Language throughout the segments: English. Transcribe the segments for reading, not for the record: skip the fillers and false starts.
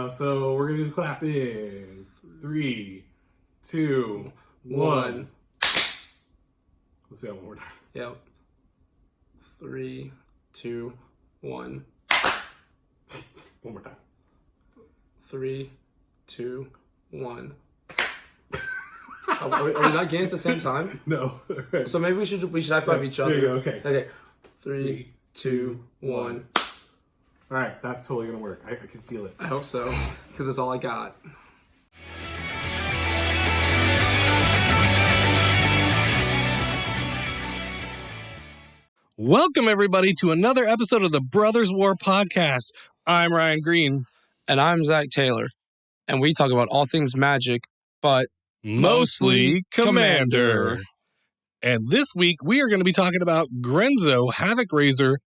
So we're going to do the clap in 3, 2, 1. Let's see that one more time. Yep. 3, 2, 1. One more time. 3, 2, 1. Are we not getting it at the same time? No. So maybe we should high five each other. There you go. Okay. Okay. 3, 2, 1. All right, that's totally gonna work. I can feel it. I hope so, because that's all I got. Welcome everybody to another episode of the Brothers War Podcast. I'm Ryan Green. And I'm Zack Taylor. And we talk about all things magic, but mostly Commander. And this week we are going to be talking about Grenzo, Havoc Razor,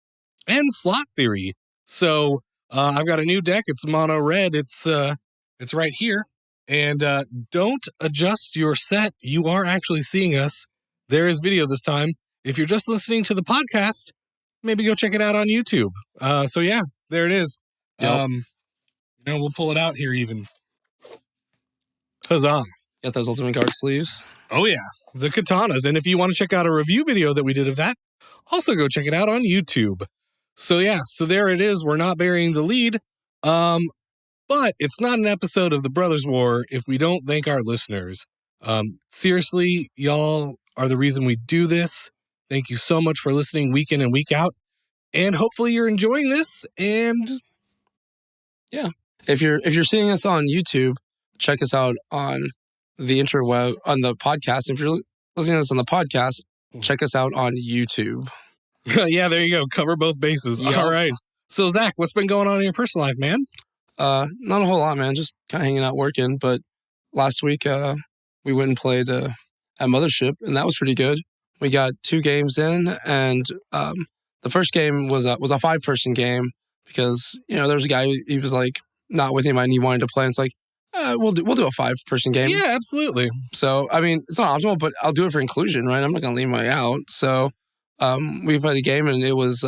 and Slot Theory. So I've got a new deck. It's mono red. It's right here. And don't adjust your set. You are actually seeing us. There is video this time. If you're just listening to the podcast, maybe go check it out on YouTube. So yeah, there it is. Yep. We'll pull it out here even. Huzzah. Got those Ultimate Guard sleeves. Oh yeah, the katanas. And if you want to check out a review video that we did of that, also go check it out on YouTube. So yeah, so there it is. We're not burying the lead. But it's not an episode of the Brothers War if we don't thank our listeners. Seriously, y'all are the reason we do this. Thank you so much for listening week in and week out. And hopefully you're enjoying this. And yeah, if you're seeing us on YouTube, check us out on the interweb, on the podcast. If you're listening to us on the podcast, check us out on YouTube. Yeah, there you go. Cover both bases. Yep. All right. So, Zack, what's been going on in your personal life, man? Not a whole lot, man. Just kind of hanging out, working. But last week, we went and played at Mothership, and that was pretty good. We got 2 games in, and the first game was a 5-person game because, there was a guy, he was like not with him and he wanted to play. And it's like, we'll do a 5-person game. Yeah, absolutely. So, I mean, it's not optimal, but I'll do it for inclusion, right? I'm not going to leave my out. So, we played a game, and it was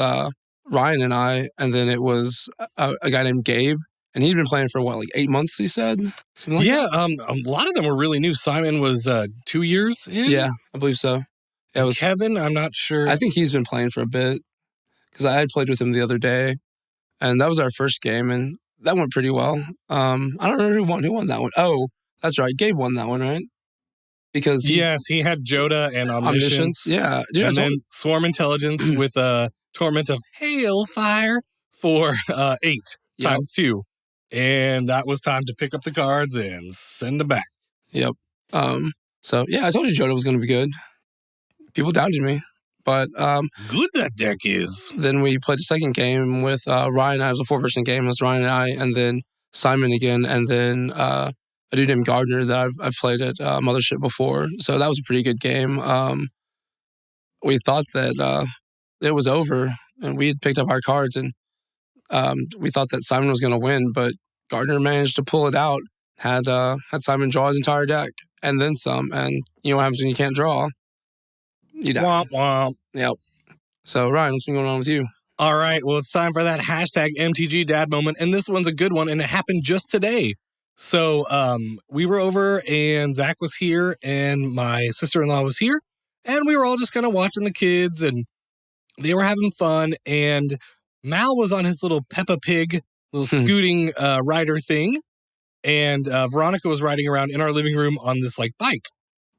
Ryan and I, and then it was a guy named Gabe. And he'd been playing for, 8 months, he said? Something like that? A lot of them were really new. Simon was 2 years in? Yeah, I believe so. It was Kevin, I'm not sure. I think he's been playing for a bit, because I had played with him the other day, and that was our first game, and that went pretty well. I don't remember who won that one. Oh, that's right. Gabe won that one, right? Because yes, he had Joda and Omniscience. Yeah. Dude, and then Swarm Intelligence with a Torment of Hailfire for 8 times 2. And that was time to pick up the cards and send them back. Yep. So, yeah, I told you Joda was going to be good. People doubted me. But good that deck is. Then we played a second game with Ryan. It was a 4-person game. It was Ryan and I, and then Simon again, and then a dude named Gardner that I've played at Mothership before. So that was a pretty good game. We thought that it was over, and we had picked up our cards, and we thought that Simon was going to win, but Gardner managed to pull it out, had Simon draw his entire deck, and then some. And you know what happens when you can't draw? You die. Womp womp. Yep. So, Ryan, what's been going on with you? All right. Well, it's time for that hashtag MTG Dad moment. And this one's a good one. And it happened just today. So we were over and Zack was here and my sister-in-law was here. And we were all just kind of watching the kids and they were having fun. And Mal was on his little Peppa Pig, little scooting rider thing. And Veronica was riding around in our living room on this bike.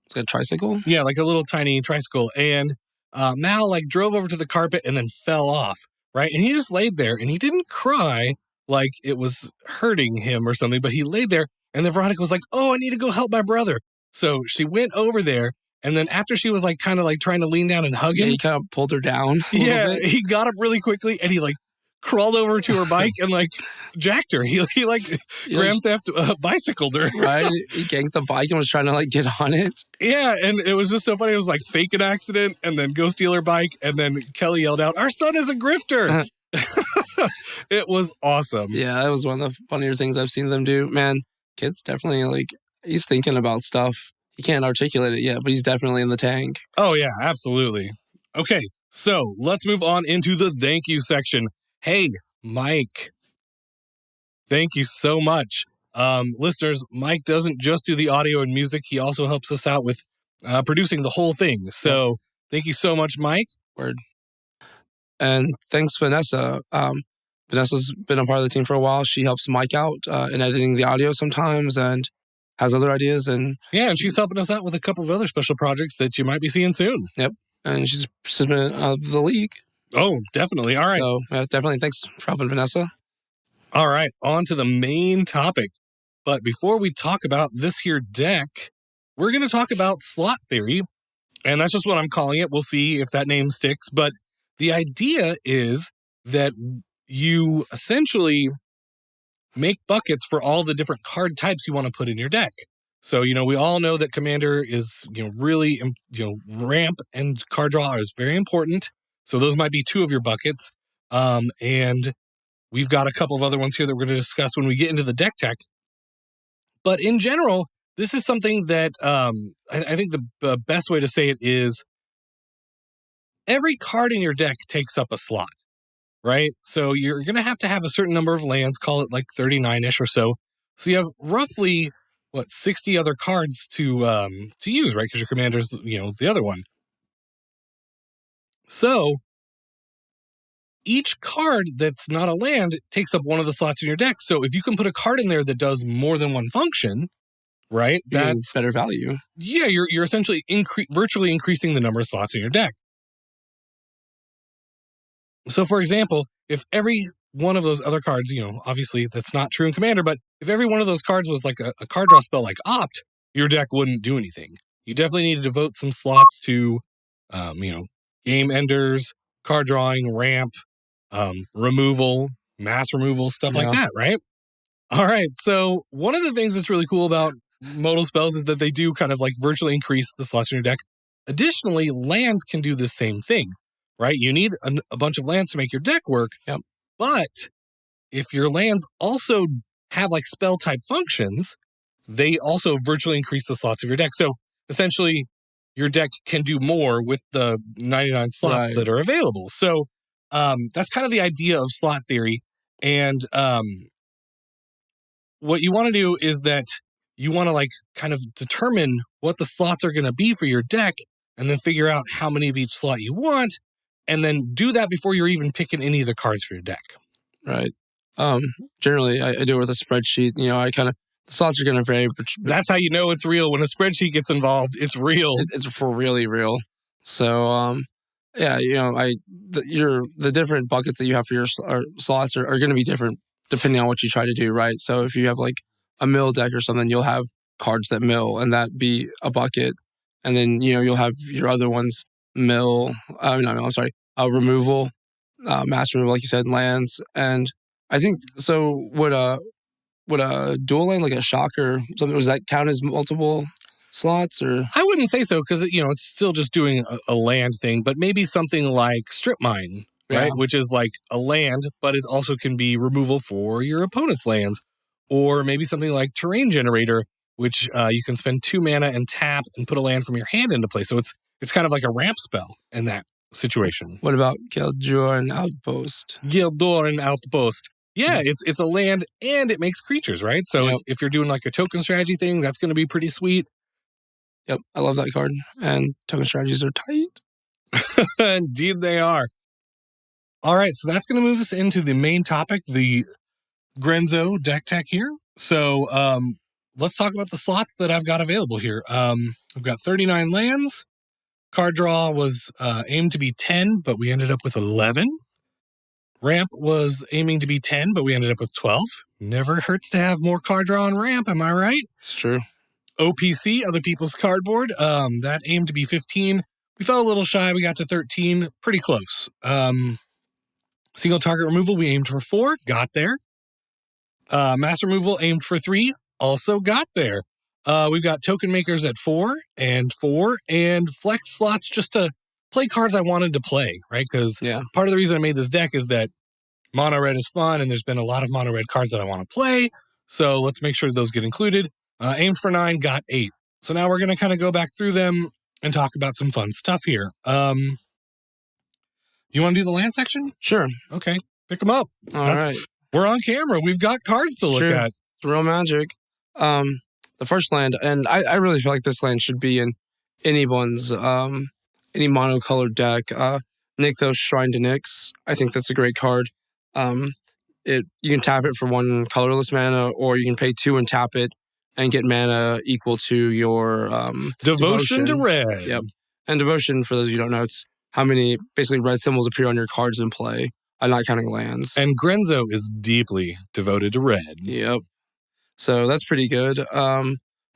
It's like a tricycle? Yeah, like a little tiny tricycle. And Mal drove over to the carpet and then fell off, right? And he just laid there and he didn't cry like it was hurting him or something, but he laid there and then Veronica was like, oh, I need to go help my brother. So she went over there and then after she was kind of trying to lean down and hug him. Yeah, he kind of pulled her down a little bit. He got up really quickly and he crawled over to her bike and jacked her. He Grand Theft bicycled her. Right? He ganked the bike and was trying to get on it. Yeah, and it was just so funny. It was fake an accident and then go steal her bike. And then Kelly yelled out, our son is a grifter. It was awesome. Yeah, that was one of the funnier things I've seen them do. Man, kid's definitely he's thinking about stuff. He can't articulate it yet, but he's definitely in the tank. Oh yeah, absolutely. Okay, so let's move on into the thank you section. Hey, Mike. Thank you so much. Listeners, Mike doesn't just do the audio and music. He also helps us out with producing the whole thing. So thank you so much, Mike. Word. And thanks, Vanessa. Vanessa's been a part of the team for a while. She helps Mike out in editing the audio sometimes and has other ideas. And she's helping us out with a couple of other special projects that you might be seeing soon. Yep. And she's a participant of the league. Oh, definitely. All right. So definitely thanks for helping, Vanessa. All right. On to the main topic. But before we talk about this here deck, we're going to talk about slot theory. And that's just what I'm calling it. We'll see if that name sticks. But the idea is that you essentially make buckets for all the different card types you want to put in your deck. So, we all know that Commander is, really, ramp and card draw is very important. So those might be two of your buckets. And we've got a couple of other ones here that we're going to discuss when we get into the deck tech. But in general, this is something that I think the best way to say it is every card in your deck takes up a slot, right? So you're going to have a certain number of lands, call it like 39-ish or so. So you have roughly, 60 other cards to use, right? Because your commander's, the other one. So each card that's not a land takes up one of the slots in your deck. So if you can put a card in there that does more than one function, right? That's better value. Yeah, you're essentially virtually increasing the number of slots in your deck. So, for example, if every one of those other cards, obviously that's not true in Commander, but if every one of those cards was like a card draw spell like Opt, your deck wouldn't do anything. You definitely need to devote some slots to, game enders, card drawing, ramp, removal, mass removal, stuff like that, right? All right. So one of the things that's really cool about modal spells is that they do kind of like virtually increase the slots in your deck. Additionally, lands can do the same thing, right? You need a bunch of lands to make your deck work. Yep. But if your lands also have like spell type functions, they also virtually increase the slots of your deck. So essentially, your deck can do more with the 99 slots that are available. So that's kind of the idea of slot theory. And what you want to do is that you want to like kind of determine what the slots are going to be for your deck and then figure out how many of each slot you want and then do that before you're even picking any of the cards for your deck. Right. Generally, I do it with a spreadsheet. The slots are going to vary. But that's how you know it's real. When a spreadsheet gets involved, it's real. It's for really real. So, the different buckets that you have for your slots are going to be different depending on what you try to do, right? So if you have like a mill deck or something, you'll have cards that mill and that be a bucket. And then, you'll have your other ones removal, mass removal, like you said, lands. And I think, so would a dual lane, like a shock or something, does that count as multiple slots? Or I wouldn't say so because, it's still just doing a land thing, but maybe something like Strip Mine, right? Which is like a land, but it also can be removal for your opponent's lands. Or maybe something like Terrain Generator, which you can spend 2 mana and tap and put a land from your hand into play. So it's kind of like a ramp spell in that situation. What about Gildor Outpost? Gildor Outpost. Yeah, it's a land and it makes creatures, right? So if you're doing like a token strategy thing, that's going to be pretty sweet. Yep, I love that card. And token strategies are tight. Indeed they are. All right, so that's going to move us into the main topic, the Grenzo deck tech here. So let's talk about the slots that I've got available here. I've got 39 lands. Card draw was aimed to be 10, but we ended up with 11. Ramp was aiming to be 10, but we ended up with 12. Never hurts to have more card draw on ramp, am I right? It's true. OPC, Other People's Cardboard, that aimed to be 15. We fell a little shy. We got to 13. Pretty close. Single target removal, we aimed for 4. Got there. Mass removal aimed for 3. Also got there. We've got token makers at 4 and 4 and flex slots just to play cards I wanted to play, right? Because part of the reason I made this deck is that mono red is fun and there's been a lot of mono red cards that I want to play. So let's make sure those get included. Aimed for 9, got 8. So now we're going to kind of go back through them and talk about some fun stuff here. You want to do the land section? Sure. Okay. Pick them up. All right. We're on camera. We've got cards to look at. It's real magic. The first land, and I really feel like this land should be in anyone's any monocolored deck. Nykthos Shrine to Nyx. I think that's a great card. You can tap it for 1 colorless mana, or you can pay 2 and tap it and get mana equal to your Devotion to red. Yep. And Devotion, for those of you who don't know, it's how many basically red symbols appear on your cards in play. I'm not counting lands. And Grenzo is deeply devoted to red. Yep. So that's pretty good. We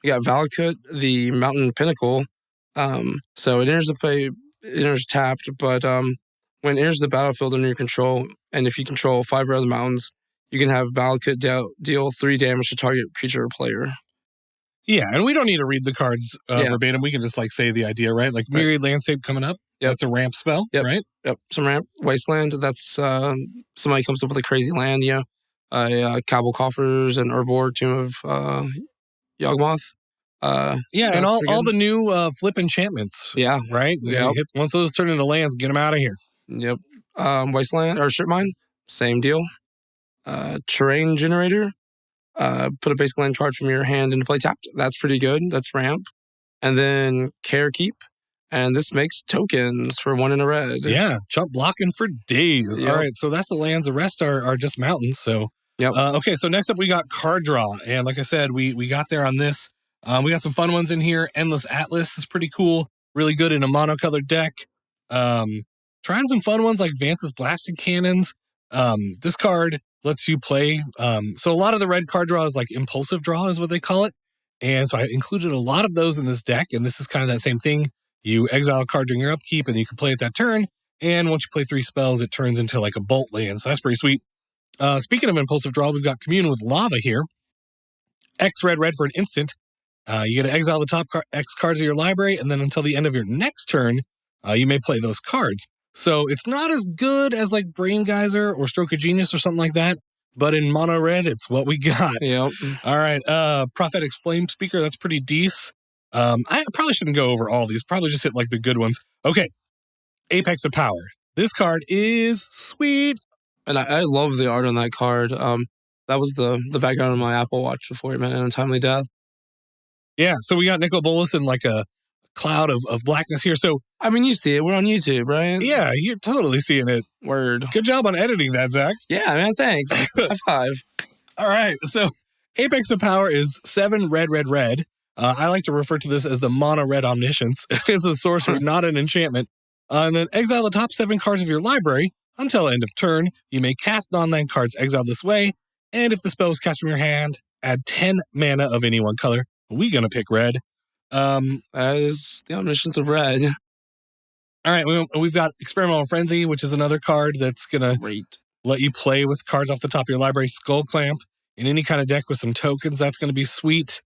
got Valakut, the Mountain Pinnacle. So it enters the play, it enters tapped, but when it enters the battlefield under your control, and if you control 5 or other mountains, you can have Valakut deal 3 damage to target creature or player. Yeah, and we don't need to read the cards verbatim. We can just say the idea, right? Like Myriad Landscape coming up. Yep. That's a ramp spell, right? Yep, some ramp. Wasteland, that's somebody comes up with a crazy land, Cabal Coffers and Urborg, Tomb of Yawgmoth. And all the new flip enchantments. Yeah. Right? Yep. Once those turn into lands, get them out of here. Yep. Wasteland, or Strip Mine, same deal. Terrain Generator, put a basic land card from your hand into play tapped. That's pretty good. That's ramp. And then Care Keep. And this makes tokens for 1 in a red. Yeah, chump blocking for days. Yep. All right, so that's the lands. The rest are just mountains. So, okay, so next up we got card draw. And like I said, we got there on this. We got some fun ones in here. Endless Atlas is pretty cool. Really good in a monocolored deck. Trying some fun ones like Vance's Blasted Cannons. This card lets you play. So a lot of the red card draw is like impulsive draw is what they call it. And so I included a lot of those in this deck. And this is kind of that same thing. You exile a card during your upkeep, and you can play it that turn. And once you play 3 spells, it turns into like a bolt land. So that's pretty sweet. Speaking of impulsive draw, we've got Commune with Lava here. X red for an instant. You get to exile the top X cards of your library, and then until the end of your next turn, you may play those cards. So it's not as good as like Brain Geyser or Stroke of Genius or something like that. But in mono red, it's what we got. Yep. All right. Prophetic Flame Speaker, that's pretty decent. I probably shouldn't go over all these. Probably just hit like the good ones. Okay. Apex of Power. This card is sweet. And I love the art on that card. That was the background of my Apple Watch before he met an untimely death. Yeah. So we got Nicol Bolas in like a cloud of blackness here. So I mean, you see it. We're on YouTube, right? Yeah, you're totally seeing it. Word. Good job on editing that, Zach. Yeah, man. Thanks. High five. All right. So Apex of Power is 7 red. I like to refer to this as the mono red omniscience. It's a sorcery, not an enchantment. And then exile the top 7 cards of your library until end of turn. You may cast non-land cards exiled this way. And if the spell is cast from your hand, add 10 mana of any one color. We're going to pick red. That is the omniscience of red. All right. We've got Experimental Frenzy, which is another card that's going to let you play with cards off the top of your library. Skull Clamp in any kind of deck with some tokens. That's going to be sweet.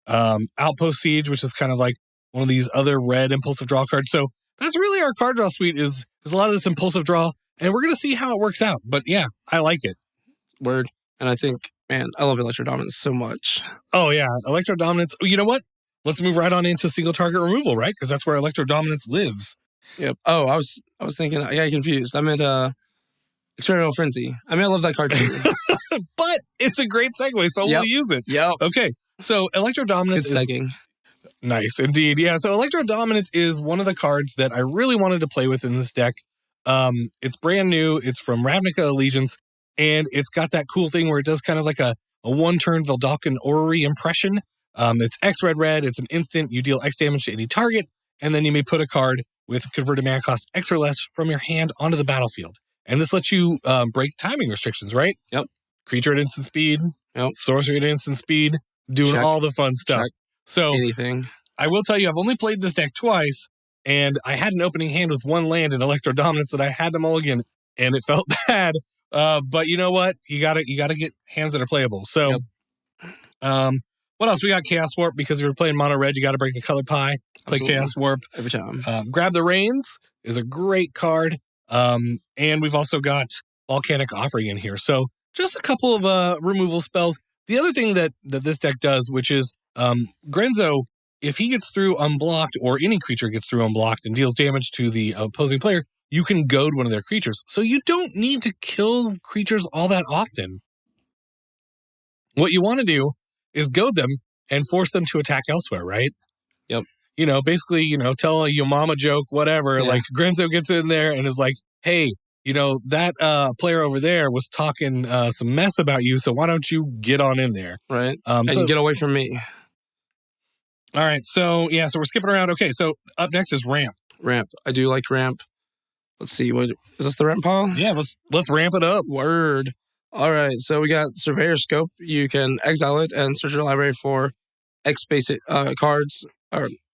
Outpost Siege, which is kind of like one of these other red impulsive draw cards. So that's really our card draw suite is a lot of this impulsive draw, and we're going to see how it works out. But yeah, I like it. Word. And I think, man, I love Electro Dominance so much. Oh yeah, Electro Dominance. You know what? Let's move right on into single target removal, right? Because that's where Electro Dominance lives. Yep. Oh, I was thinking, I got confused. I meant Experimental Frenzy. I mean, I love that card too. But it's a great segue, so we'll use it. Yep. Okay. So Electro Dominance is nice indeed. Yeah. So Electro Dominance is one of the cards that I really wanted to play with in this deck. It's brand new. It's from Ravnica Allegiance, and it's got that cool thing where it does kind of like a 1-turn Veldalken Orrery impression. It's X red. It's an instant. You deal X damage to any target, and then you may put a card with converted mana cost X or less from your hand onto the battlefield. And this lets you break timing restrictions, right? Yep. Creature at instant speed. Yep. Sorcery at instant speed. Doing all the fun stuff. So anything. I will tell you, I've only played this deck twice, and I had an opening hand with 1 land in Electro Dominance that I had to mulligan, and it felt bad. But you know what? You gotta get hands that are playable. So, what else? We got Chaos Warp, because if you're playing mono red, you got to break the color pie. Play Absolutely. Chaos Warp every time. Grab the Reins is a great card, and we've also got Volcanic Offering in here. So just a couple of removal spells. The other thing that this deck does, which is Grenzo, if he gets through unblocked, or any creature gets through unblocked and deals damage to the opposing player, you can goad one of their creatures. So you don't need to kill creatures all that often. what you want to do is goad them and force them to attack elsewhere, right? Yep. Basically, tell your mama joke, whatever. Yeah. Like Grenzo gets in there and is like, hey, that player over there was talking some mess about you, so why don't you get on in there? Right. And get away from me. All right. So we're skipping around. Okay. So up next is ramp. Ramp. I do like ramp. Let's see. What is this? The ramp pile? Yeah. Let's ramp it up. Word. All right. So we got Surveyor Scope. You can exile it and search your library for X basic cards.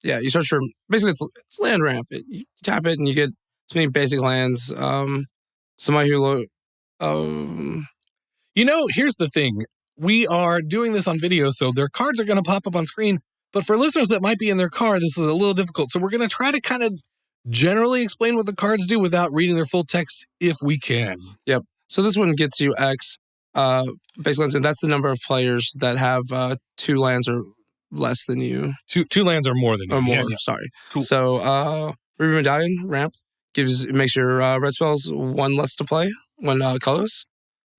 You search for basically it's land ramp. You tap it and you get as many basic lands. Somebody who here's the thing. We are doing this on video, so their cards are going to pop up on screen. But for listeners that might be in their car, this is a little difficult. So we're going to try to kind of generally explain what the cards do without reading their full text if we can. Yep. So this one gets you X basic lands, and that's the number of players that have 2 lands or less than you. Two lands or more than you. Or more, yeah. Sorry. Cool. So Ruby Medallion ramp makes your red spells 1 less to play, 1 colorless.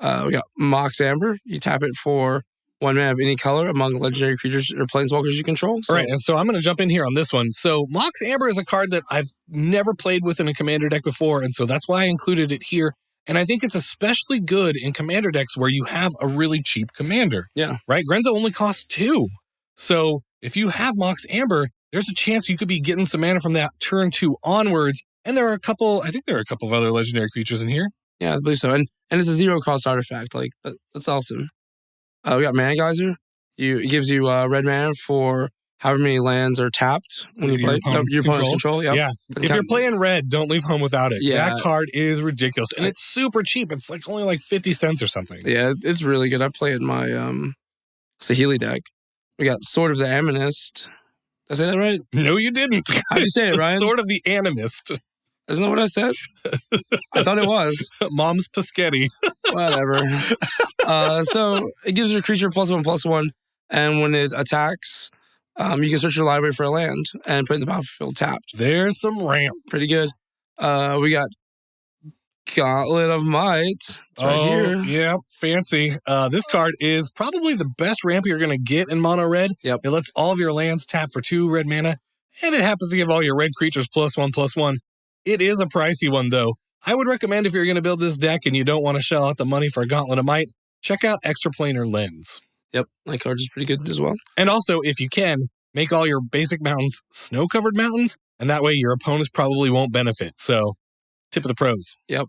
We got Mox Amber. You tap it for 1 mana of any color among legendary creatures or planeswalkers you control. All right, and so I'm going to jump in here on this one. So Mox Amber is a card that I've never played with in a commander deck before, and so that's why I included it here. And I think it's especially good in commander decks where you have a really cheap commander. Yeah. Right? Grenzo only costs 2. So if you have Mox Amber, there's a chance you could be getting some mana from that turn 2 onwards. And there are a couple of other legendary creatures in here. Yeah, I believe so. And it's a 0-cost artifact. Like, that's awesome. We got Mana Geyser. It gives you red mana for however many lands are tapped when you play your opponent's control. Yep. Yeah. If you're playing red, don't leave home without it. Yeah. That card is ridiculous. And it's super cheap. It's like only like 50 cents or something. Yeah, it's really good. I play it in my Saheeli deck. We got Sword of the Animist. Did I say that right? No, you didn't. How do you say it, Ryan? Sword of the Animist. Isn't that what I said? I thought it was. Mom's Paschetti. Whatever. So it gives your creature +1/+1, and when it attacks, you can search your library for a land and put it in the battlefield tapped. There's some ramp. Pretty good. We got Gauntlet of Might. It's right here. Yeah, fancy. This card is probably the best ramp you're going to get in mono red. Yep. It lets all of your lands tap for 2 red mana, and it happens to give all your red creatures +1/+1. It is a pricey one, though. I would recommend if you're going to build this deck and you don't want to shell out the money for a Gauntlet of Might, check out Extraplanar Lens. Yep, that card is pretty good as well. And also, if you can, make all your basic mountains snow-covered mountains, and that way your opponents probably won't benefit. So, tip of the pros. Yep.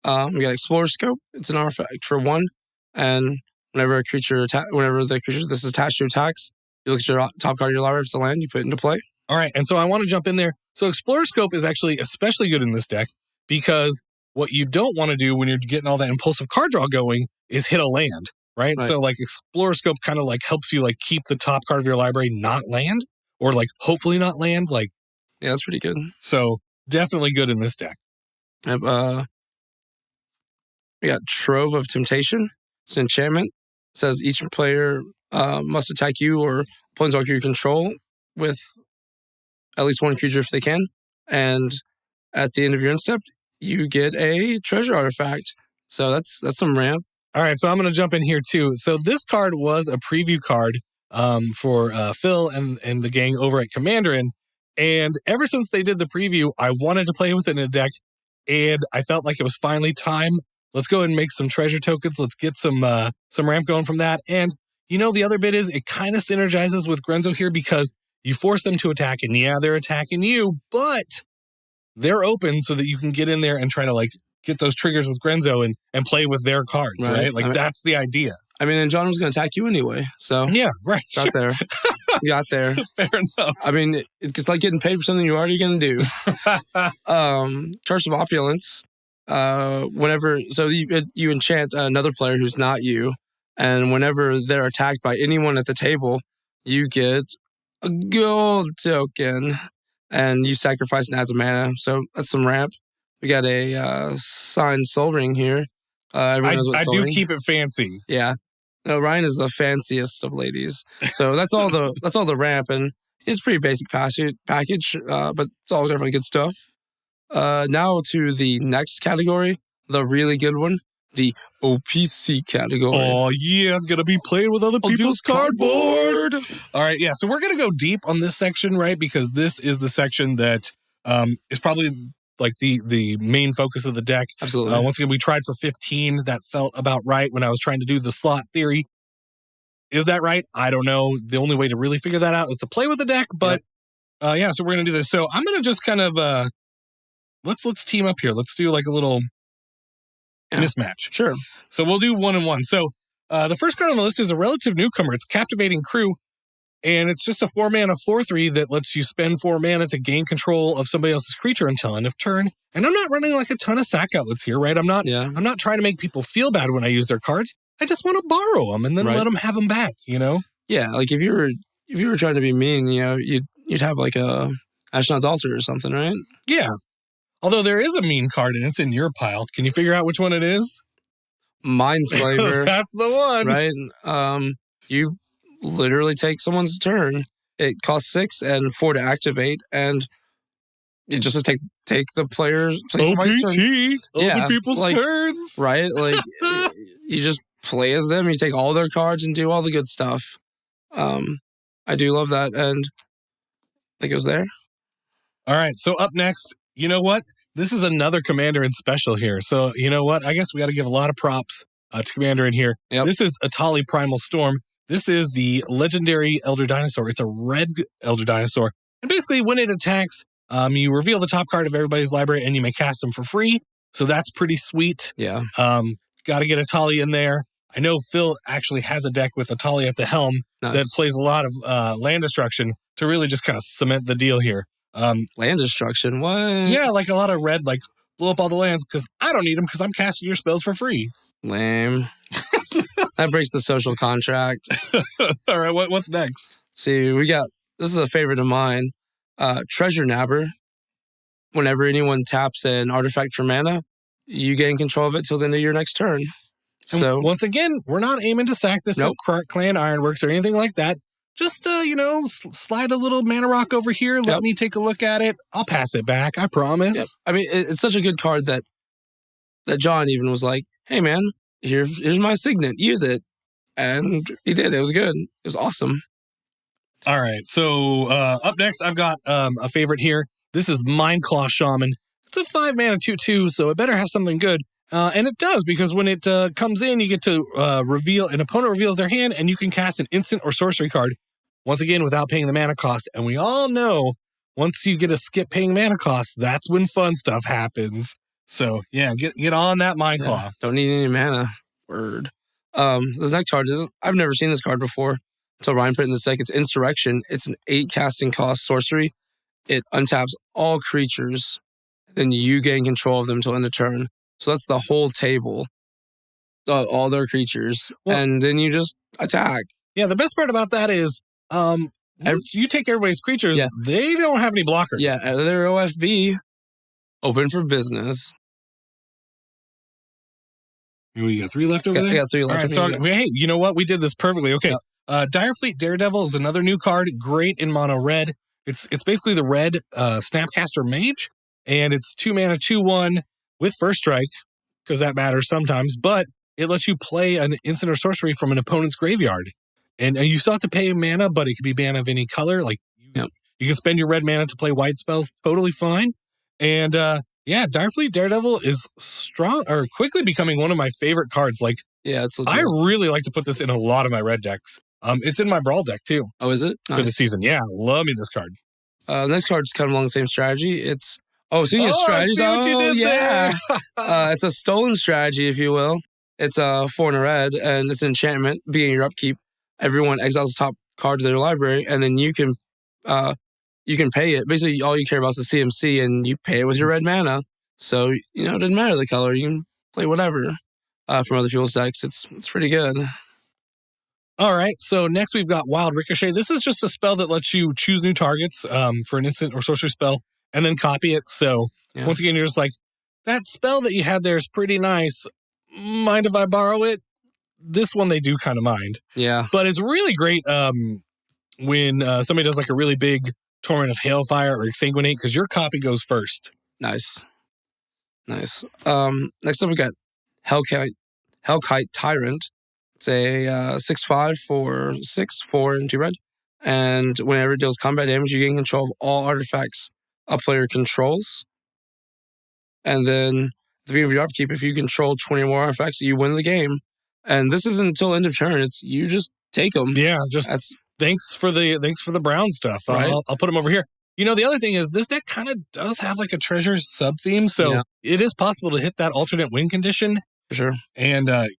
We got Explorer Scope. It's an artifact for 1, and whenever the creature this is attached to attacks, you look at your top card of your library, if it's a land, you put it into play. All right, and so I want to jump in there. So Explorer Scope is actually especially good in this deck because what you don't want to do when you're getting all that impulsive card draw going is hit a land, right? So like Explorer Scope kind of like helps you like keep the top card of your library not land, or like hopefully not land. Like, yeah, that's pretty good. So definitely good in this deck. We got Trove of Temptation. It's an enchantment. It says each player must attack you or planeswalker you control with at least 1 creature if they can. And at the end of your end step, you get a treasure artifact. So that's some ramp. All right, so I'm going to jump in here too. So this card was a preview card for Phil and the gang over at Commanderin. And ever since they did the preview, I wanted to play with it in a deck. And I felt like it was finally time. Let's go and make some treasure tokens. Let's get some ramp going from that. And the other bit is it kind of synergizes with Grenzo here because you force them to attack, and yeah, they're attacking you, but they're open so that you can get in there and try to like get those triggers with Grenzo and play with their cards, right? Like that's the idea. I mean, and John was going to attack you anyway, so yeah, right. Got there. Got there. Fair enough. I mean, it's like getting paid for something you're already going to do. Curse of Opulence. Whenever you enchant another player who's not you, and whenever they're attacked by anyone at the table, you get a gold token, and you sacrifice and adds a mana. So that's some ramp. We got a signed Soul Ring here. Everyone knows what I Soul do Ring. keep it fancy. Yeah. No, Ryan is the fanciest of ladies. So that's all the ramp, and it's pretty basic package, but it's all definitely good stuff. Now to the next category, the really good one. the OPC category. Oh, yeah, I'm going to be playing with other people's cardboard. All right, yeah, so we're going to go deep on this section, right? Because this is the section that is probably like the main focus of the deck. Absolutely. Once again, we tried for 15. That felt about right when I was trying to do the slot theory. Is that right? I don't know. The only way to really figure that out is to play with the deck, but yeah, so we're going to do this. So I'm going to just kind of, let's team up here. Let's do like a little mismatch. Sure. So we'll do 1-1. So the first card on the list is a relative newcomer. It's Captivating Crew, and it's just a 4-mana 4/3 that lets you spend 4 mana to gain control of somebody else's creature until end of turn. And I'm not running like a ton of sack outlets here, right? I'm not trying to make people feel bad when I use their cards. I just want to borrow them and then let them have them back, you know? Yeah, like if you were trying to be mean, you know, you'd have like a Ashnod's Altar or something, right? Yeah. Although there is a mean card and it's in your pile. Can you figure out which one it is? Mindslaver. That's the one. Right? You literally take someone's turn. It costs 6 and 4 to activate, and it just take the player's OPT. Turn. Other people's turns. Right? Like, you just play as them. You take all their cards and do all the good stuff. I do love that, and that goes there. All right, so up next, you know what? This is another Commander in special here. So, you know what? I guess we got to give a lot of props to Commander in here. Yep. This is Atali Primal Storm. This is the legendary Elder Dinosaur. It's a red Elder Dinosaur. And basically, when it attacks, you reveal the top card of everybody's library and you may cast them for free. So that's pretty sweet. Yeah. Got to get Atali in there. I know Phil actually has a deck with Atali at the helm that plays a lot of land destruction to really just kind of cement the deal here. Land destruction? What? Yeah, like a lot of red, like blow up all the lands because I don't need them because I'm casting your spells for free. Lame. That breaks the social contract. All right, what's next? See, this is a favorite of mine. Treasure Nabber. Whenever anyone taps an artifact for mana, you gain control of it till the end of your next turn. And so once again, we're not aiming to sack this Clan Ironworks or anything like that. Just, slide a little mana rock over here. Let me take a look at it. I'll pass it back. I promise. Yep. I mean, it's such a good card that John even was like, hey, man, here's my signet. Use it. And he did. It was good. It was awesome. All right. So up next, I've got a favorite here. This is Mindclaw Shaman. It's a 5-mana 2/2, so it better have something good. And it does, because when it comes in, you get to reveal, an opponent reveals their hand, and you can cast an instant or sorcery card, once again, without paying the mana cost. And we all know, once you get to skip paying mana cost, that's when fun stuff happens. So, yeah, get on that Mindclaw. Yeah, don't need any mana. Word. This next card, I've never seen this card before until Ryan put it in the deck. It's Insurrection. It's an 8 casting cost sorcery. It untaps all creatures, then you gain control of them till end of turn. So that's the whole table, all their creatures, and then you just attack. Yeah, the best part about that is once you take everybody's creatures, they don't have any blockers. Yeah, they're OFB, open for business. You got 3 left over there? I got 3 left. All right, so, hey, you know what? We did this perfectly. Okay. Yep. Direfleet Daredevil is another new card, great in mono red. It's basically the red Snapcaster Mage, and it's 2 mana, 2/1 with first strike, because that matters sometimes, but it lets you play an instant or sorcery from an opponent's graveyard. And you still have to pay mana, but it could be mana of any color. Like, you can spend your red mana to play white spells, totally fine. And Direfleet Daredevil is strong, or quickly becoming one of my favorite cards. Like, it's legit. I really like to put this in a lot of my red decks. It's in my Brawl deck, too. Oh, is it? For the season. Yeah, love me this card. Next card's kind of along the same strategy. It's strategies. I see what you did there. It's a stolen strategy, if you will. It's a 4 and a red, and it's an enchantment. Beginning your upkeep, everyone exiles the top card to their library, and then you can pay it. Basically, all you care about is the CMC, and you pay it with your red mana. So, it doesn't matter the color. You can play whatever from other people's decks. It's pretty good. All right, so next we've got Wild Ricochet. This is just a spell that lets you choose new targets for an instant or sorcery spell and then copy it. So once again, you're just like, that spell that you had there is pretty nice. Mind if I borrow it? This one they do kind of mind. Yeah. But it's really great when somebody does like a really big Torrent of Hailfire or Exsanguinate, because your copy goes first. Nice. Next up we got Hellkite Tyrant. It's a 6/5 for 6, 4, and 2 red. And whenever it deals combat damage, you gain control of all artifacts a player controls. And then at the beginning of your upkeep, if you control 20 or more artifacts, you win the game. And this isn't until end of turn. It's you just take them. Yeah, thanks for the brown stuff. Right. I'll put them over here. You know, the other thing is this deck kind of does have like a treasure sub theme, so it is possible to hit that alternate win condition. For sure. And I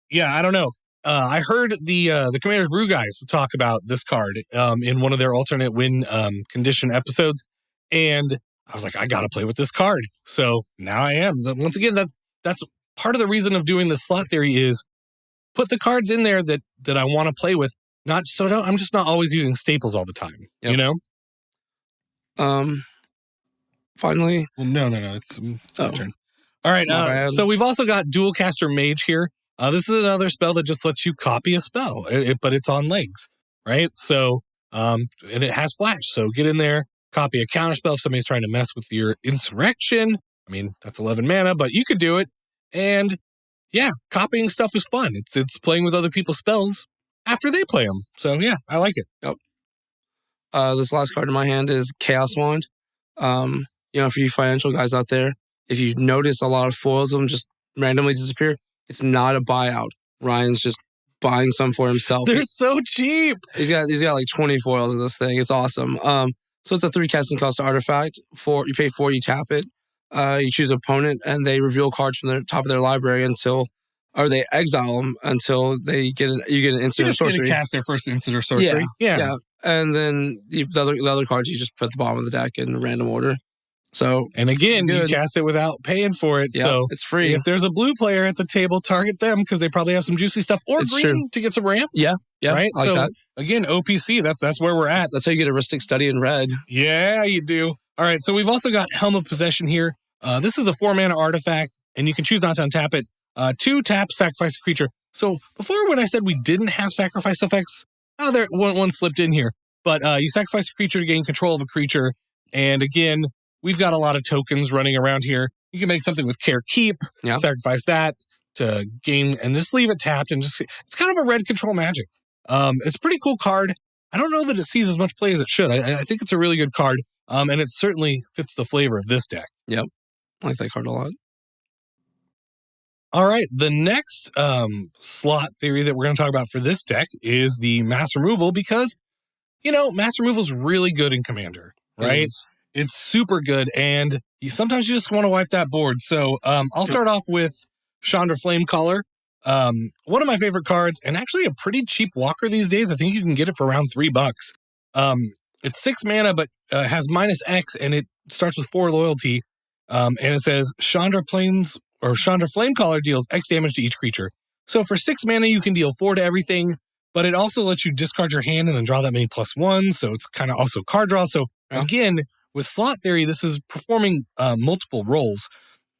don't know. I heard the Commander's Brew guys talk about this card in one of their alternate win condition episodes, and I was like, I gotta play with this card. So now I am. Once again, that's part of the reason of doing the slot theory is put the cards in there that I want to play with. I'm just not always using staples all the time. Yep. You know. Finally. Well, no. It's my turn. All right. So we've also got Dual Caster Mage here. This is another spell that just lets you copy a spell, but it's on legs, right? So, and it has flash. So get in there, copy a counter spell if somebody's trying to mess with your Insurrection. I mean, that's 11 mana, but you could do it. And yeah, copying stuff is fun. It's playing with other people's spells after they play them. So yeah, I like it. Yep. This last card in my hand is Chaos Wand. For you financial guys out there, if you notice a lot of foils of them just randomly disappear, it's not a buyout. Ryan's just buying some for himself. They're so cheap. He's got like 20 foils in this thing. It's awesome. So it's a 3 casting cost artifact. You pay 4, you tap it. You choose an opponent, and they reveal cards from the top of their library they exile them until you get an instant or sorcery. To cast their first instant or sorcery. Yeah. And then the other cards, you just put at the bottom of the deck in random order. So, and again, you cast it without paying for it. Yeah, so it's free. If there's a blue player at the table, target them because they probably have some juicy stuff, or it's green true. to get some ramp. Yeah. Right. I like that. Again, OPC. That's where we're at. That's how you get a Ristic Study in red. Yeah, you do. All right. So we've also got Helm of Possession here. This is a 4 mana artifact, and you can choose not to untap it. 2 tap, sacrifice a creature. So before, when I said we didn't have sacrifice effects, one slipped in here. But you sacrifice a creature to gain control of a creature, and again, we've got a lot of tokens running around here. You can make something with Care Keep, sacrifice that to gain, and just leave it tapped, and it's kind of a red control magic. It's a pretty cool card. I don't know that it sees as much play as it should. I think it's a really good card, and it certainly fits the flavor of this deck. Yep, I like that card a lot. All right, the next slot theory that we're going to talk about for this deck is the mass removal, because, mass removal is really good in Commander, right? It's super good, and sometimes you just want to wipe that board. So I'll start off with Chandra Flamecaller. One of my favorite cards, and actually a pretty cheap walker these days. I think you can get it for around $3. It's 6 mana, but has -X, and it starts with 4 loyalty. And it says Chandra Flamecaller deals X damage to each creature. So for 6 mana, you can deal 4 to everything, but it also lets you discard your hand and then draw that many +1. So it's kind of also card draw. So again, with slot theory, this is performing multiple roles.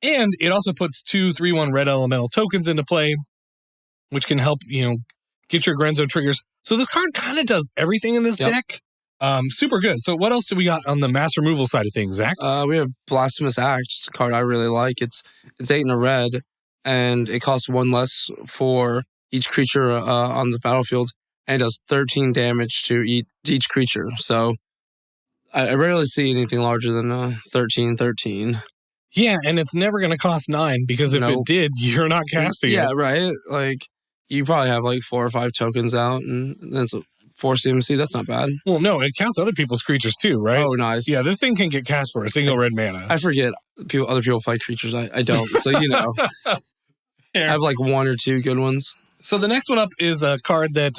And it also puts 2 3/1 red elemental tokens into play, which can help, get your Grenzo triggers. So this card kind of does everything in this deck. Super good. So what else do we got on the mass removal side of things, Zach? We have Blasphemous Act. It's a card I really like. It's 8 in a red, and it costs 1 less for each creature on the battlefield, and it does 13 damage to each creature. So I rarely see anything larger than 13. Yeah, and it's never going to cost 9, because if it did, you're not casting it. Yeah, right. Like, you probably have like 4 or 5 tokens out, and that's 4 CMC. That's not bad. Well, no, it counts other people's creatures too, right? Oh, nice. Yeah, this thing can get cast for a single red mana. I forget. Other people play creatures. I don't. So, I have like 1 or 2 good ones. So the next one up is a card that,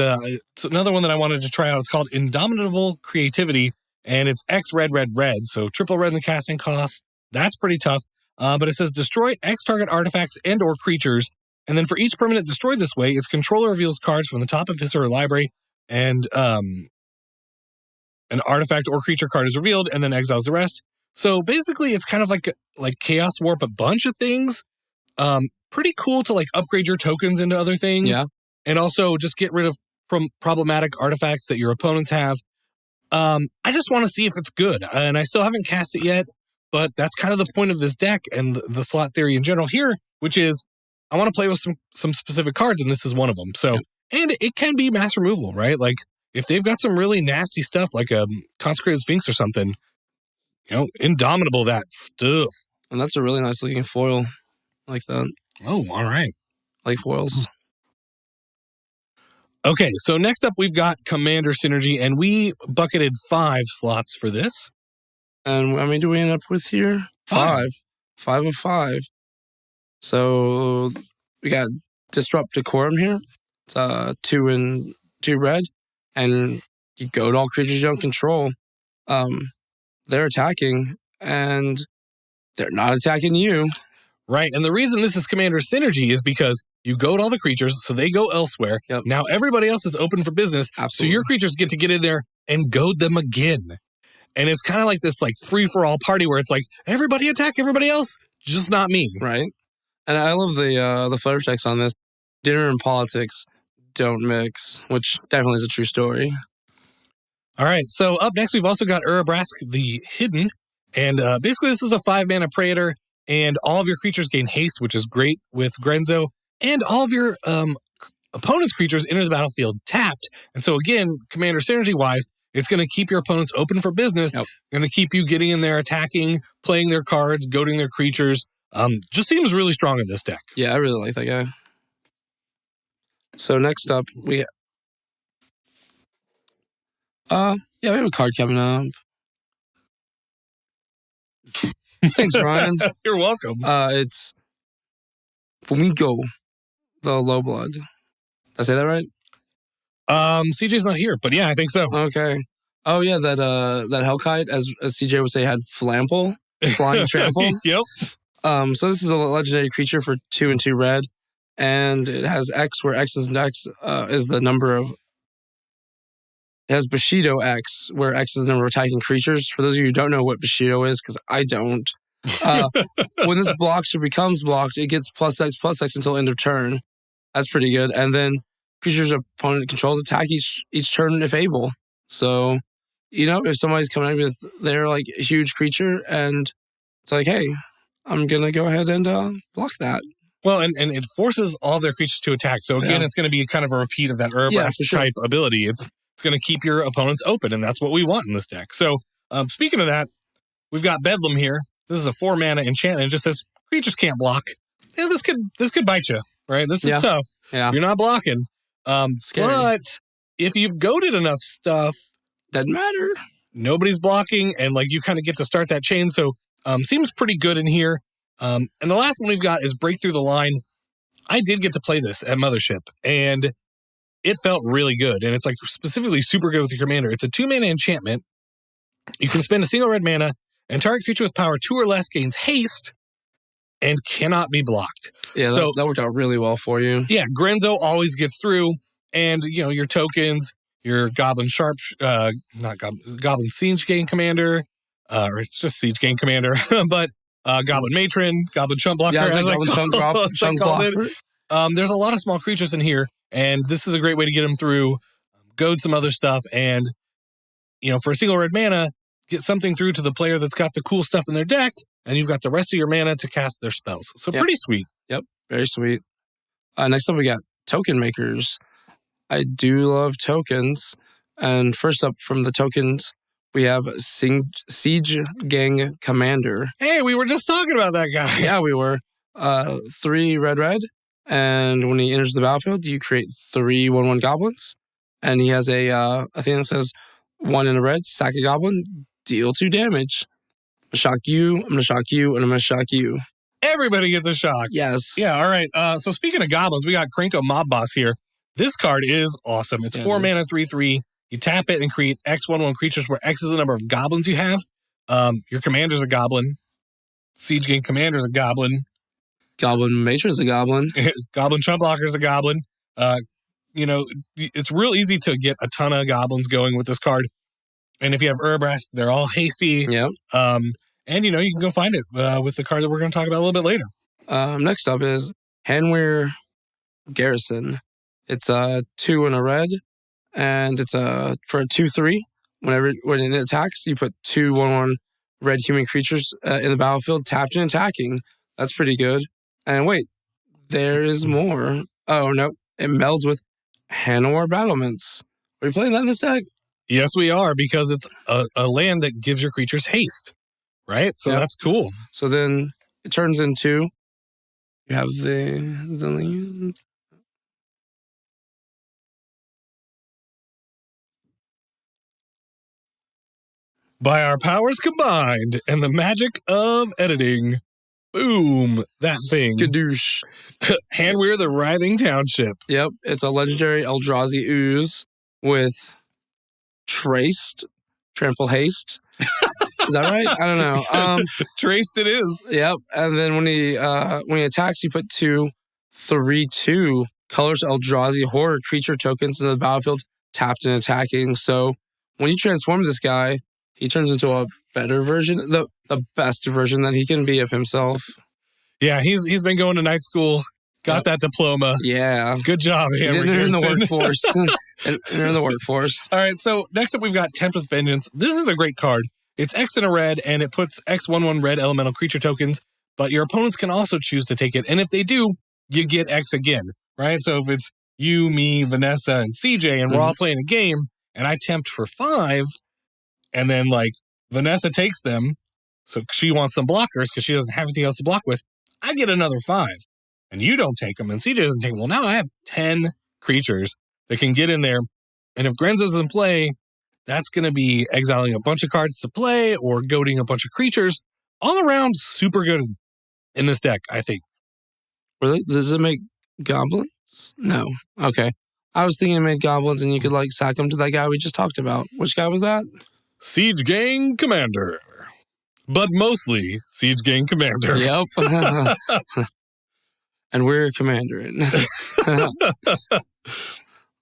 it's another one that I wanted to try out. It's called Indomitable Creativity, and it's X red. So triple red in the casting cost. That's pretty tough. But it says destroy X target artifacts and or creatures. And then for each permanent destroyed this way, its controller reveals cards from the top of his or her library, and an artifact or creature card is revealed, and then exiles the rest. So basically, it's kind of like Chaos Warp a bunch of things. Pretty cool to upgrade your tokens into other things. Yeah. And also just get rid of problematic artifacts that your opponents have. I just want to see if it's good. And I still haven't cast it yet, but that's kind of the point of this deck and the slot theory in general here, which is I want to play with some specific cards, and this is one of them. So, and it can be mass removal, right? Like if they've got some really nasty stuff, like a Consecrated Sphinx or something, Indomitable that stuff. And that's a really nice looking foil, like that. Oh, all right. Like foils. Okay, so next up we've got Commander Synergy, and we bucketed 5 slots for this. And how many do we end up with here? 5. 5 of 5. So we got Disrupt Decorum here. It's 2 and 2 red. And you go to all creatures you don't control. They're attacking, and they're not attacking you. Right, and the reason this is Commander Synergy is because you goad all the creatures, so they go elsewhere. Yep. Now everybody else is open for business, Absolutely. so your creatures get to get in there and goad them again. And it's kind of like this free-for-all party where it's like, everybody attack everybody else, just not me. Right. And I love the flavor text on this. Dinner and politics don't mix, which definitely is a true story. All right, so up next we've also got Urabrask the Hidden. And basically this is a 5-mana Praetor, and all of your creatures gain haste, which is great with Grenzo. And all of your opponent's creatures enter the battlefield tapped. And so again, Commander Synergy-wise, it's going to keep your opponents open for business. Yep. Going to keep you getting in there, attacking, playing their cards, goading their creatures. Just seems really strong in this deck. Yeah, I really like that guy. So next up, we have a card coming up. Thanks, Ryan. You're welcome. It's Flamingo, the Low Blood. Did I say that right? CJ's not here, but yeah, I think so. Okay. Oh yeah, that Hellkite, as CJ would say, had Flample, Flying Trample. Yep. So this is a legendary creature for 2 and 2 red, and it has X, where X is the number of. It has Bushido X, where X is the number of attacking creatures. For those of you who don't know what Bushido is, because I don't, when this blocks or becomes blocked, it gets +X until end of turn. That's pretty good. And then creatures opponent controls attack each turn if able. So, if somebody's coming up with their huge creature and it's like, hey, I'm going to go ahead and block that. Well, and it forces all their creatures to attack. So again, It's going to be kind of a repeat of that Urabrask type ability. It's going to keep your opponents open, and that's what we want in this deck. So speaking of that, we've got Bedlam here. This is a 4-mana enchantment. It just says creatures can't block. Yeah, this could bite you, right? This is tough. Yeah. You're not blocking. Scary. But if you've goaded enough stuff, doesn't matter. Nobody's blocking, and you kind of get to start that chain. So seems pretty good in here. And the last one we've got is Break Through the Line. I did get to play this at Mothership, and it felt really good. And it's specifically super good with your commander. It's a 2-mana enchantment. You can spend a single red mana, and target creature with power 2 or less gains haste and cannot be blocked. Yeah, so that worked out really well for you. Yeah, Grenzo always gets through, and your tokens, your Goblin Goblin Siege Gang Commander, or it's just Siege Gang Commander, but Goblin Matron, Goblin Chump Blocker. Yeah, Chump Blocker. There's a lot of small creatures in here, and this is a great way to get them through, goad some other stuff, and for a single red mana, get something through to the player that's got the cool stuff in their deck, and you've got the rest of your mana to cast their spells. So pretty sweet. Yep, very sweet. Next up, we got Token Makers. I do love tokens. And first up from the tokens, we have Siege Gang Commander. Hey, we were just talking about that guy. Yeah, we were. 3 red. And when he enters the battlefield, you create 3 1/1 goblins. And he has a thing that says 1 in a red, sack a goblin, deal 2 damage. I'm going to shock you, I'm going to shock you, and I'm going to shock you. Everybody gets a shock. Yes. Yeah, all right. So speaking of goblins, we got Krenko Mob Boss here. This card is awesome. It's 4 mana, 3/3. You tap it and create X 1/1 creatures where X is the number of goblins you have. Your commander's a goblin. Siege Gang Commander's a goblin. Goblin Matron's a goblin. Goblin Chump Blocker's a goblin. It's real easy to get a ton of goblins going with this card. And if you have Urabrask, they're all hasty. Yep. And you can go find it with the card that we're going to talk about a little bit later. Next up is Hanweir Garrison. It's 2 in a red, and it's for a 2/3. When it attacks, you put 2 1/1 red human creatures in the battlefield, tapped and attacking. That's pretty good. And wait, there is more. Oh, no. It melds with Hanowar Battlements. Are we playing that in this deck? Yes, we are, because it's a land that gives your creatures haste, right? So that's cool. So then it turns into, you have the land. By our powers combined and the magic of editing, boom, that thing. Skadoosh. Handwear the Writhing Township. Yep, it's a legendary Eldrazi ooze with Traced, Trample Haste. Is that right? I don't know. Traced it is. Yep, and then when he attacks, you put 2 3/2 colors Eldrazi horror creature tokens into the battlefield, tapped and attacking. So when you transform this guy, he turns into a better version, the best version that he can be of himself. Yeah, he's been going to night school, got that diploma. Yeah. Good job, Hammer. He's in the workforce. They're in the workforce. All right, so next up we've got Tempest Vengeance. This is a great card. It's X and a red, and it puts X/1/1 red elemental creature tokens, but your opponents can also choose to take it, and if they do, you get X again, right? So if it's you, me, Vanessa, and CJ, and we're all playing a game, and I tempt for 5, and then, like, Vanessa takes them, so she wants some blockers because she doesn't have anything else to block with. I get another 5, and you don't take them, and CJ doesn't take them. Well, now I have 10 creatures that can get in there, and if Grenzo's in play, that's going to be exiling a bunch of cards to play or goading a bunch of creatures. All around, super good in this deck, I think. Really? Does it make goblins? No. Okay. I was thinking it made goblins, and you could, like, sack them to that guy we just talked about. Which guy was that? Siege Gang Commander. But mostly Siege Gang Commander. Yep. And we're Commanderin'.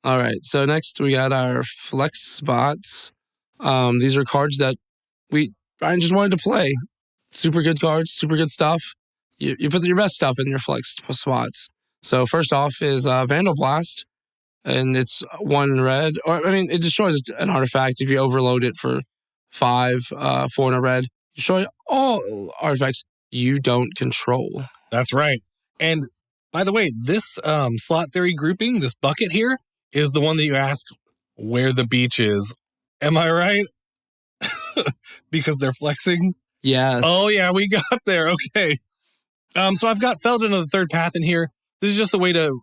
All right. So next we got our flex spots. These are cards that Brian just wanted to play. Super good cards, super good stuff. You put your best stuff in your flex spots. So first off is Vandal Blast. And it's 1 red, it destroys an artifact if you overload it for 5, 4 and a red. Destroy all artifacts you don't control. That's right. And by the way, this slot theory grouping, this bucket here, is the one that you ask where the beach is. Am I right? Because they're flexing? Yes. Oh, yeah, we got there. Okay. So I've got Felled into the Third Path in here. This is just a way to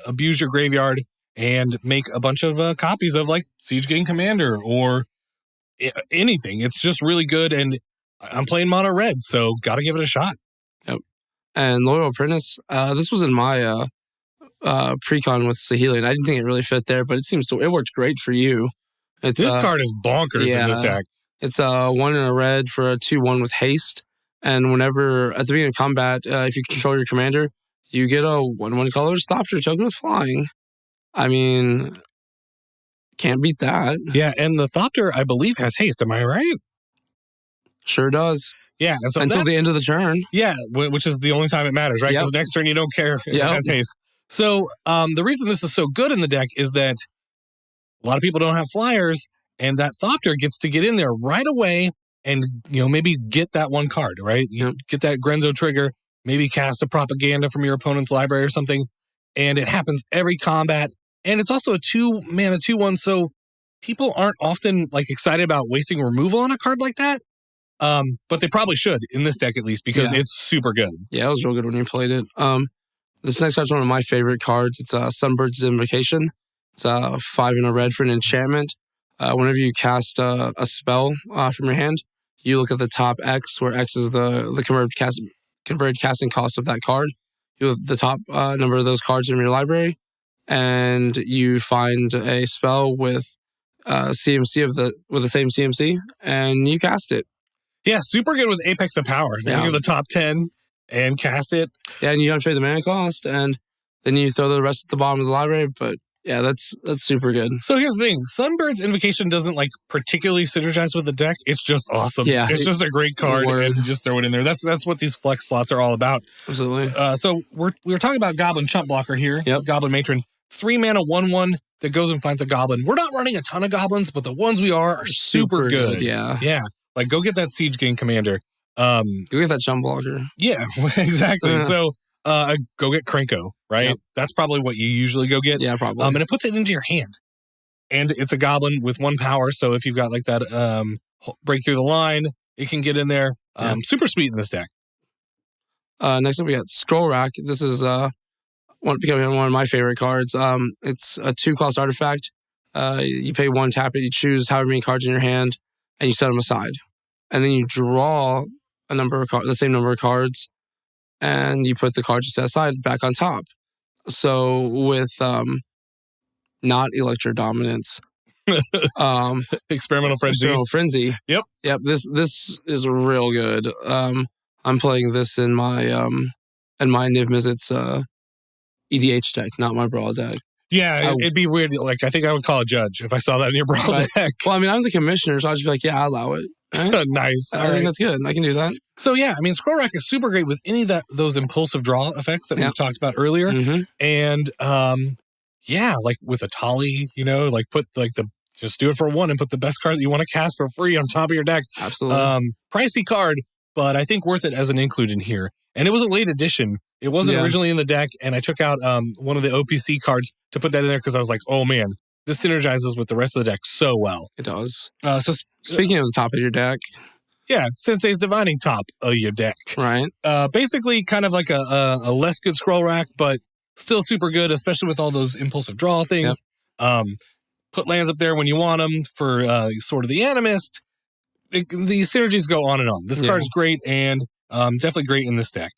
abuse your graveyard and make a bunch of copies of, like, Siege Gang Commander or anything. It's just really good, and I'm playing mono red, so got to give it a shot. Yep. And Loyal Apprentice, this was in my pre-con with Saheeli, I didn't think it really fit there, but it worked great for you. This card is bonkers in this deck. It's 1 and a red for a 2/1 with haste, and whenever, at the beginning of combat, if you control your commander, you get a 1/1 color Thopter token with flying. I mean, can't beat that. Yeah, and the Thopter, I believe, has haste. Am I right? Sure does. Yeah. And so until the end of the turn. Yeah, which is the only time it matters, right? Because next turn you don't care if it has haste. So the reason this is so good in the deck is that a lot of people don't have flyers, and that Thopter gets to get in there right away and, maybe get that 1 card, right? You get that Grenzo trigger, maybe cast a propaganda from your opponent's library or something, and it happens every combat. And it's also a 2-mana 2/1, so people aren't often, like, excited about wasting removal on a card like that. But they probably should, in this deck at least, because it's super good. Yeah, it was real good when you played it. This next card's one of my favorite cards. It's Sunbird's Invocation. It's 5 and a red for an enchantment. Whenever you cast a spell from your hand, you look at the top X, where X is the converted casting cost of that card. You have the top number of those cards in your library, and you find a spell with CMC with the same CMC, and you cast it. Yeah, super good with Apex of Power. You look at the top 10 and cast it. Yeah, and you don't pay the mana cost, and then you throw the rest at the bottom of the library. But yeah, that's super good. So here's the thing: Sunbird's Invocation doesn't, like, particularly synergize with the deck. It's just awesome. Yeah, it's just a great card, and just throw it in there. That's what these flex slots are all about. Absolutely. So we're talking about Goblin Chump Blocker here. Yep. Goblin Matron. 3 mana 1/1 that goes and finds a goblin. We're not running a ton of goblins, but the ones we are super good. Yeah. Yeah. Like, go get that Siege Gang Commander. Go get that Chump Blocker. Yeah, exactly. So go get Krenko, right? Yep. That's probably what you usually go get. Yeah, probably. And it puts it into your hand. And it's a goblin with 1 power, so if you've got like that break through the line, it can get in there. Super sweet in this deck. Next up, we got Scroll Rack. This is becoming one of my favorite cards. It's a 2-cost artifact. You pay 1, tap it, you choose however many cards in your hand, and you set them aside. And then you draw the same number of cards, and you put the cards you set aside back on top. So with not Electro Dominance, Experimental Frenzy. Yep. This is real good. I'm playing this in my Niv Mizzet's EDH deck, not my Brawl deck. Yeah, it'd be weird. Like, I think I would call a judge if I saw that in your Brawl deck. Well, I mean, I'm the commissioner, so I'll just be like, yeah, I'll allow it. Right? Nice. I think that's good. I can do that. So, yeah, I mean, Scroll Rack is super great with any of those impulsive draw effects that we've talked about earlier. Mm-hmm. And, like with a Tali, like put just do it for 1 and put the best card that you want to cast for free on top of your deck. Absolutely. Pricey card, but I think worth it as an include in here. And it was a late edition. It wasn't originally in the deck, and I took out one of the OPC cards to put that in there because I was like, oh man, this synergizes with the rest of the deck so well. It does. So speaking of the top of your deck. Yeah, Sensei's Divining top of your deck. Right. Basically kind of like a less good Scroll Rack, but still super good, especially with all those impulsive draw things. Yep. Put lands up there when you want them for Sword of the Animist. The synergies go on and on. This card's great and definitely great in this deck.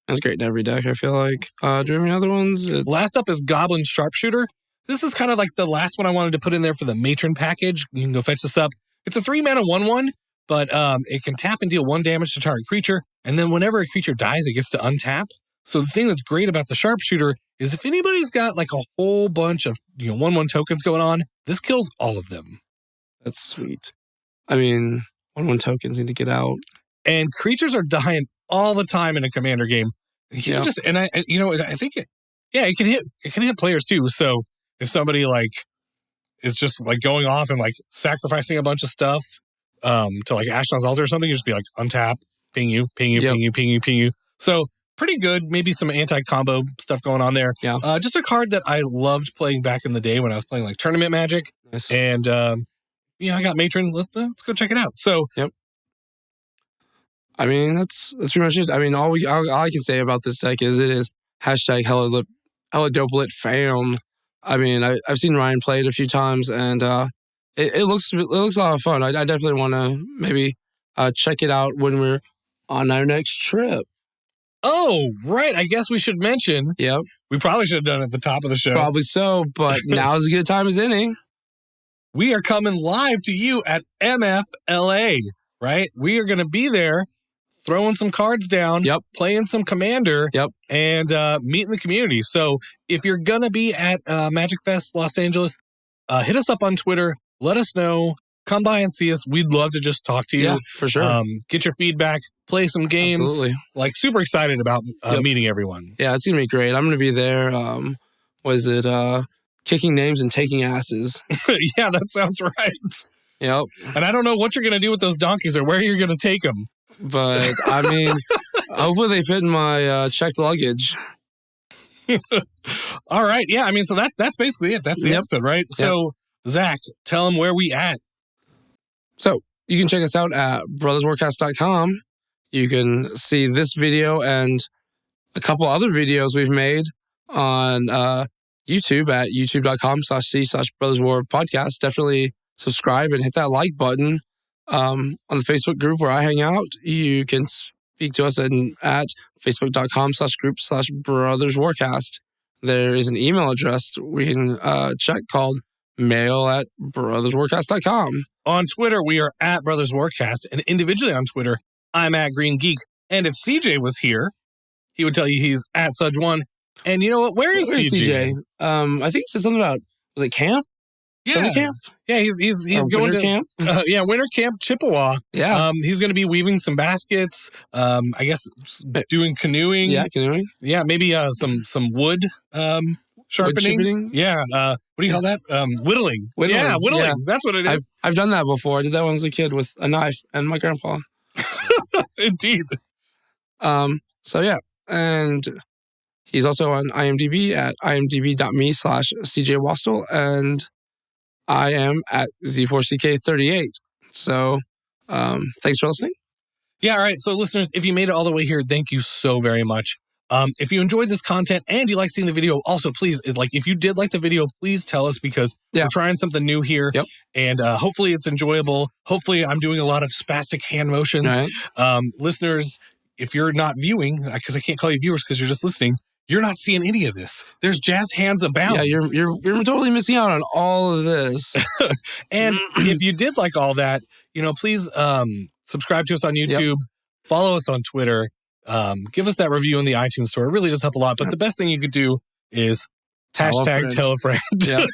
That's great in every deck, I feel like. Do we have any other ones? Last up is Goblin Sharpshooter. This is kind of like the last one I wanted to put in there for the Matron package. You can go fetch this up. It's a 3-mana 1/1, but it can tap and deal 1 damage to target creature, and then whenever a creature dies, it gets to untap. So the thing that's great about the Sharpshooter is if anybody's got like a whole bunch of 1/1 tokens going on, this kills all of them. That's sweet. I mean, 1/1 tokens need to get out. And creatures are dying all the time in a Commander game. I think it can hit players too. So if somebody like is just like going off and like sacrificing a bunch of stuff to like Ashnod's Altar or something, you just be like untap, ping you. So pretty good. Maybe some anti-combo stuff going on there. Yeah. Just a card that I loved playing back in the day when I was playing like tournament Magic. Nice. And I got Matron. Let's go check it out. So yep. I mean, that's pretty much it. I mean, all I can say about this deck is it is hashtag hella dope lit fam. I mean, I've seen Ryan play it a few times, and it looks a lot of fun. I definitely want to maybe check it out when we're on our next trip. Oh, right. I guess we should mention. Yep. We probably should have done it at the top of the show. Probably so, but now's as good a time as any. We are coming live to you at MFLA, right? We are going to be there throwing some cards down, playing some Commander, and meeting the community. So if you're going to be at Magic Fest Los Angeles, hit us up on Twitter. Let us know. Come by and see us. We'd love to just talk to you. Yeah, for sure. Get your feedback, play some games. Absolutely. Like, super excited about meeting everyone. Yeah, it's going to be great. I'm going to be there. Kicking names and taking asses. Yeah, that sounds right. Yep. And I don't know what you're going to do with those donkeys or where you're going to take them. But, I mean, hopefully they fit in my checked luggage. All right. Yeah, I mean, so that's basically it. That's the episode, right? So, Zach, tell them where we at. So, you can check us out at brotherswarcast.com. You can see this video and a couple other videos we've made on YouTube at youtube.com/c/brotherswarpodcast. Definitely subscribe and hit that like button. On the Facebook group where I hang out, you can speak to us at facebook.com/group/brotherswarcast. There is an email address we can check called mail@brotherswarcast.com. On Twitter, we are at Brothers Warcast, and individually on Twitter, I'm at Green Geek. And if CJ was here, he would tell you he's at Sudge1. And you know what? Where's CJ? I think it said something about, was it camp? Yeah. Summer camp? Yeah, he's going to camp. Winter Camp Chippewa. Yeah. He's going to be weaving some baskets. I guess doing canoeing. Yeah, canoeing. Yeah, maybe some wood sharpening. Wood chipping? Yeah. What do you call that? Whittling. Yeah, whittling. Yeah. That's what it is. I've done that before. I did that when I was a kid with a knife and my grandpa. Indeed. So yeah, And he's also on IMDb at imdb.me/CJ and I am at Z4CK38. So thanks for listening. Yeah, all right. So listeners, if you made it all the way here, thank you so very much. If you enjoyed this content and you like seeing the video, also please, if you did like the video, please tell us, because we're trying something new here. Yep. And hopefully it's enjoyable. Hopefully I'm doing a lot of spastic hand motions. Right. Listeners, if you're not viewing, because I can't call you viewers because you're just listening, you're not seeing any of this. There's jazz hands abound. Yeah, you're totally missing out on all of this. And if you did like all that, please subscribe to us on YouTube, follow us on Twitter, give us that review in the iTunes store. It really does help a lot. But the best thing you could do is tell a friend. Yeah.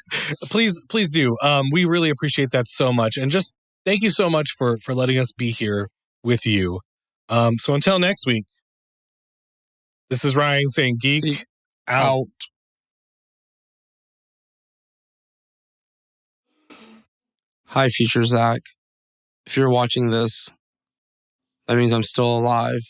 Please do. We really appreciate that so much. And just thank you so much for letting us be here with you. So until next week, this is Ryan saying geek out. Hi, future Zack. If you're watching this, that means I'm still alive.